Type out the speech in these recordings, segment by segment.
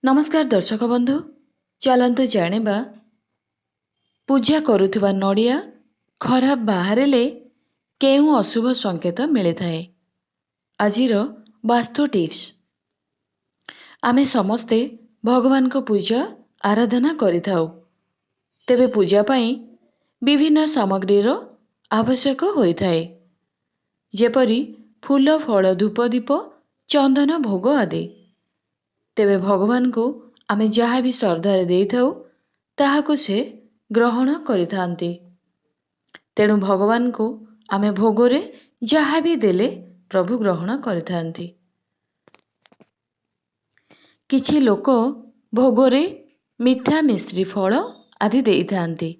नमस्कार दर्शक बंधु, चलतु जानिबा पूजा करुवा नड़िया खराब बाहरिले केउं अशुभ संकेत मिली थाए। आजिर वास्तु टिप्स। आमे समस्ते भगवान को पूजा आराधना करिथाउ। तेबे पूजा पाई विभिन्न सामग्रीर आवश्यक होइथाए, जेपरी फूल फल धूप दीप चंदन भोग आदि। तेबे भगवान को आमे जहाँ भी श्रद्धारे देइथाउ ताहाको से ग्रहण करिथांती। तेणु भगवान को आमे भोगरे जहाँ भी देले प्रभु ग्रहण करिथांती। किछि लोक भोगरे मिठा मिश्री फल आदि देइथांती।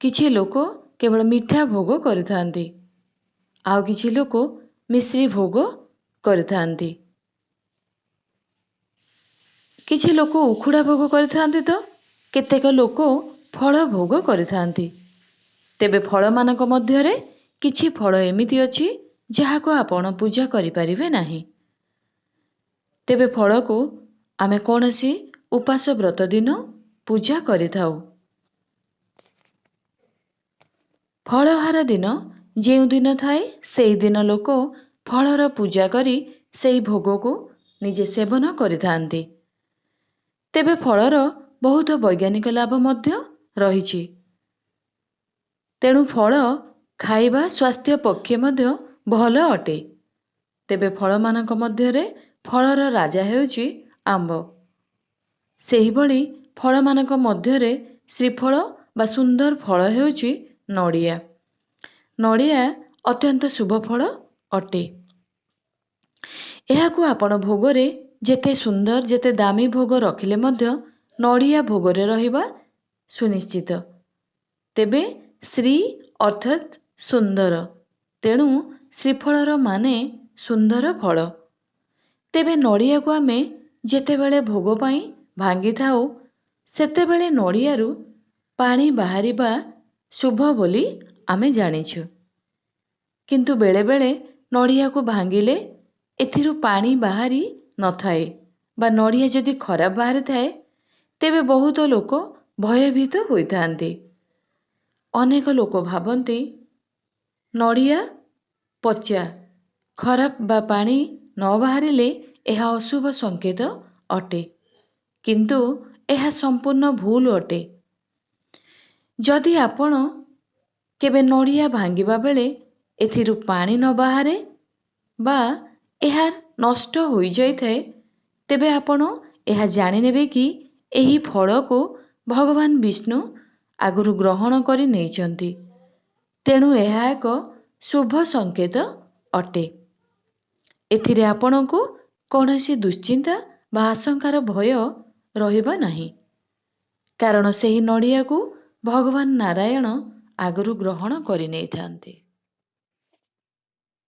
किछि लोक केवल मिठा भोग करिथांती, आउ किछि लोक मिश्री भोग करिथांती। किछि लोक उखुड़ा भोग करिथांती तो केतेक लोक फल भोग करिथांती। तेबे फल मानक मध्यरे किछि फल एमिति अछि जाहाको आपण पूजा करिपारिबे नाही। तेबे फल को आमे कोनोसी उपास व्रत दिन पूजा करिथाउ। फलहार दिन जेउ दिन थाए सेई दिन लोक फलर पूजा करी सेई भोग को निजे सेवन करिथांती। तेबे फलर बहुत वैज्ञानिक लाभ मध्य रहिछि। तेणु फल खाइबा स्वास्थ्य पक्षे मध्य भल अटे। तेबे फल मानक मध्यरे फलर राजा हेउछि आंब। सेही भली फल मानक मध्यरे श्रीफल बा सुंदर फल हेउछि नड़िया। नड़िया अत्यंत शुभ फल अटे। एहाकु आपण भोगरे जेते सुंदर जेते दामी भोग रखिले मध्य नड़िया भोगरे रहिबा सुनिश्चित। तेबे श्री अर्थात सुंदर, तेणु श्रीफलर माने सुंदर फल। तेबे नड़िया को आमे जेतेबेले भोग पाई भांगी थाउ सेतेबेले नड़ियारू पानी बाहरिबा शुभ बोली आमे जानिछु। किंतु बेले बेले नड़िया को भांगिले एथिरू पानी बाहरी नथाए बा नड़िया जदि खराब बाहरी थाए तेबे बहुत लोक भयभीत होइथांती। अनेक लोक भाबंती नड़िया पचा खराब बा पानी न बाहरिले एहा अशुभ संकेत अटे, किंतु एहा संपूर्ण भूल अटे। जदि आपण केबे नड़िया भांगिबा बेले एथिरू पानी न बाहरे बा एहा नष्ट होई जाइथाए तेबे आपण एहा जानि नेबे कि एही फल को भगवान विष्णु आगुरु ग्रहण करि नेइचंती। तेणु एहा एक शुभ संकेत अटे। एथिरे आपणको कौनसी दुश्चिंता बा आशंकार भय रहिबा नाही, कारण सेही नड़िया को भगवान नारायण आगुरु ग्रहण करि नेइथांती।